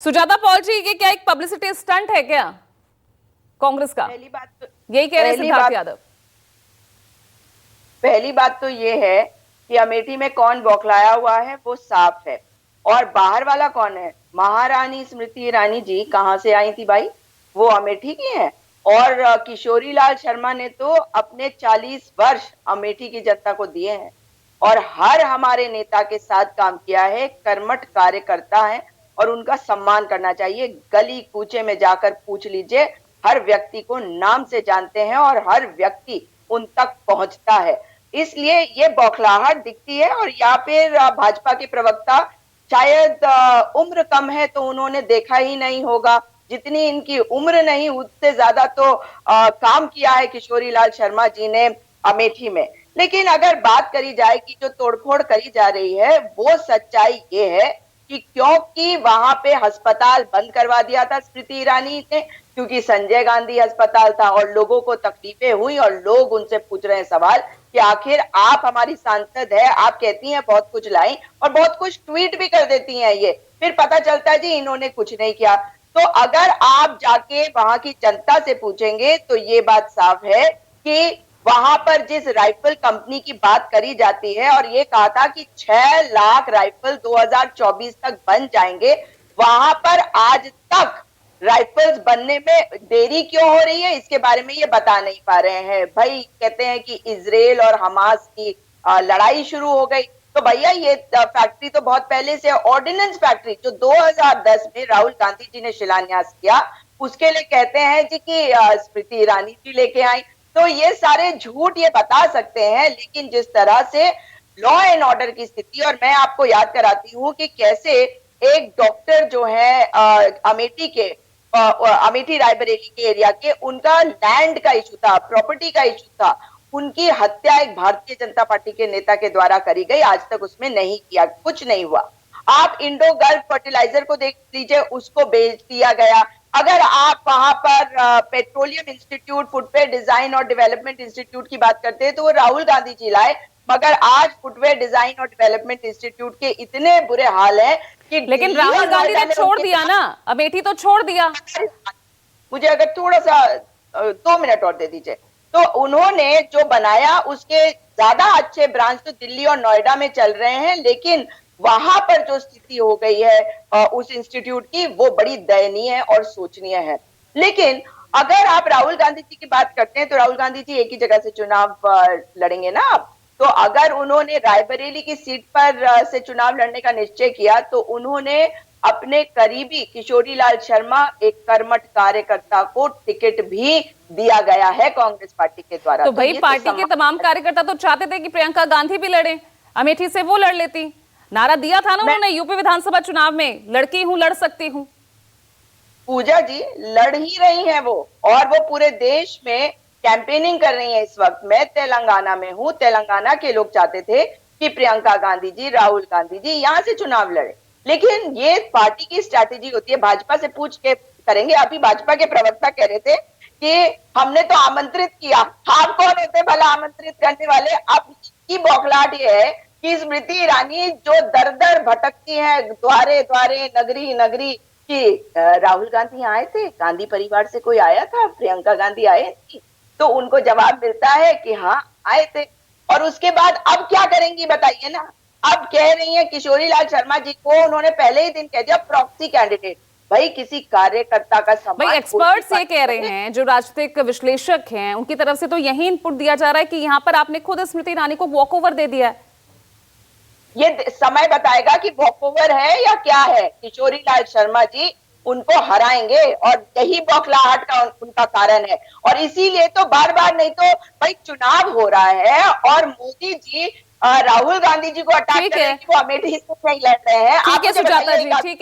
Sujata Paul जी, ये क्या एक पब्लिसिटी स्टंट है क्या कांग्रेस का? पहली बात तो यही कह रहे सिद्धार्थ यादव। पहली बात तो ये है कि अमेठी में कौन बौखलाया हुआ है वो साफ है। और बाहर वाला कौन है? महारानी स्मृति ईरानी जी कहाँ से आई थी भाई? वो अमेठी की हैं। और किशोरी लाल शर्मा ने तो अपने 40 वर्ष अमेठी की जनता को दिए हैं और हर हमारे नेता के साथ काम किया है। कर्मठ कार्यकर्ता है और उनका सम्मान करना चाहिए। गली कूचे में जाकर पूछ लीजिए, हर व्यक्ति को नाम से जानते हैं और हर व्यक्ति उन तक पहुंचता है। इसलिए ये बौखलाहट दिखती है। और यहाँ पे भाजपा के प्रवक्ता शायद उम्र कम है तो उन्होंने देखा ही नहीं होगा। जितनी इनकी उम्र नहीं उससे ज्यादा तो काम किया है किशोरी लाल शर्मा जी ने अमेठी में। लेकिन अगर बात करी जाए कि जो तोड़फोड़ करी जा रही है वो सच्चाई ये है कि क्योंकि वहां पे अस्पताल बंद करवा दिया था स्मृति ईरानी ने, क्योंकि संजय गांधी अस्पताल था और लोगों को तकलीफें हुई और लोग उनसे पूछ रहे हैं सवाल कि आखिर आप हमारी सांसद है, आप कहती हैं बहुत कुछ लाई और बहुत कुछ ट्वीट भी कर देती हैं, ये फिर पता चलता है जी इन्होंने कुछ नहीं किया। तो अगर आप जाके वहां की जनता से पूछेंगे तो ये बात साफ है कि वहां पर जिस राइफल कंपनी की बात करी जाती है और ये कहा था कि 6 लाख राइफल 2024 तक बन जाएंगे, वहां पर आज तक राइफल्स बनने में देरी क्यों हो रही है इसके बारे में ये बता नहीं पा रहे हैं। भाई कहते हैं कि इजराइल और हमास की लड़ाई शुरू हो गई, तो भैया ये फैक्ट्री तो बहुत पहले से ऑर्डिनेंस फैक्ट्री जो 2010 में राहुल गांधी जी ने शिलान्यास किया, उसके लिए कहते हैं जी कि स्मृति ईरानी जी लेके आई। तो ये सारे झूठ ये बता सकते हैं, लेकिन जिस तरह से लॉ एंड ऑर्डर की स्थिति, और मैं आपको याद कराती हूँ कि कैसे एक डॉक्टर जो है अमेठी के अमेठी रायबरेली के एरिया के, उनका लैंड का इशू था, प्रॉपर्टी का इशू था, उनकी हत्या एक भारतीय जनता पार्टी के नेता के द्वारा करी गई। आज तक उसमें नहीं किया, कुछ नहीं हुआ। आप इंडो गल्फ फर्टिलाइजर को देख लीजिए, उसको बेच दिया गया। अगर आप वहां पर पेट्रोलियम इंस्टीट्यूट, फुटवेयर डिजाइन और डेवलपमेंट इंस्टीट्यूट की बात करते हैं तो वो राहुल गांधी जी लाए, मगर आज फुटवेयर डिजाइन और डेवलपमेंट इंस्टीट्यूट के इतने बुरे हाल हैं कि लेकिन राहुल गांधी ने छोड़ दिया ना, अमेठी तो छोड़ दिया। मुझे अगर थोड़ा सा 2 मिनट और दे दीजिए। तो उन्होंने जो बनाया उसके ज्यादा अच्छे ब्रांच तो दिल्ली और नोएडा में चल रहे हैं, लेकिन वहां पर जो स्थिति हो गई है उस इंस्टीट्यूट की, वो बड़ी दयनीय है और शोचनीय है। लेकिन अगर आप राहुल गांधी जी की बात करते हैं तो राहुल गांधी जी एक ही जगह से चुनाव लड़ेंगे ना आप। तो अगर उन्होंने रायबरेली की सीट पर से चुनाव लड़ने का निश्चय किया तो उन्होंने अपने करीबी किशोरी लाल शर्मा, एक कर्मठ कार्यकर्ता को टिकट भी दिया गया है कांग्रेस पार्टी के द्वारा। तो भाई पार्टी के तमाम कार्यकर्ता तो चाहते थे कि प्रियंका गांधी भी लड़े, अमेठी से वो लड़ लेती। नारा दिया था ना उन्होंने यूपी विधानसभा चुनाव में, लड़की हूं लड़ सकती हूं। पूजा जी लड़ ही रही हैं वो, और वो पूरे देश में कैंपेनिंग कर रही है इस वक्त। मैं तेलंगाना में हूँ, तेलंगाना के लोग चाहते थे कि प्रियंका गांधी जी, राहुल गांधी जी यहाँ से चुनाव लड़े, लेकिन ये पार्टी की स्ट्रैटेजी होती है। भाजपा से पूछ के करेंगे। अभी भाजपा के प्रवक्ता कह रहे थे कि हमने तो आमंत्रित किया। आप कौन होते भला आमंत्रित करने वाले? अब की बौखलाहट ये है कि स्मृति ईरानी जो दर दर भटकती है द्वारे द्वारे, नगरी नगरी, कि राहुल गांधी आए थे, गांधी परिवार से कोई आया था, प्रियंका गांधी आए थी, तो उनको जवाब मिलता है कि हाँ आए थे। और उसके बाद अब क्या करेंगी बताइए ना। अब कह रही है किशोरी लाल शर्मा जी को उन्होंने पहले ही दिन कह दिया प्रॉक्सी कैंडिडेट। भाई किसी कार्यकर्ता का सम्मान, भाई एक्सपर्ट्स ये कह रहे हैं, जो राजनीतिक विश्लेषक हैं उनकी तरफ से तो यही इनपुट दिया जा रहा है कि यहाँ पर आपने खुद स्मृति ईरानी को वॉक ओवर दे दिया है। ये समय बताएगा कि वॉकओवर है या क्या है। किशोरी लाल शर्मा जी उनको हराएंगे और यही बौखलाहट का उनका कारण है। और इसीलिए तो बार बार, नहीं तो भाई चुनाव हो रहा है और मोदी जी राहुल गांधी जी को अटैक कर रहे हैं कि वो अमेठी से नहीं लड़ रहे हैं। ठीक है सुजाता जी, ठीक है।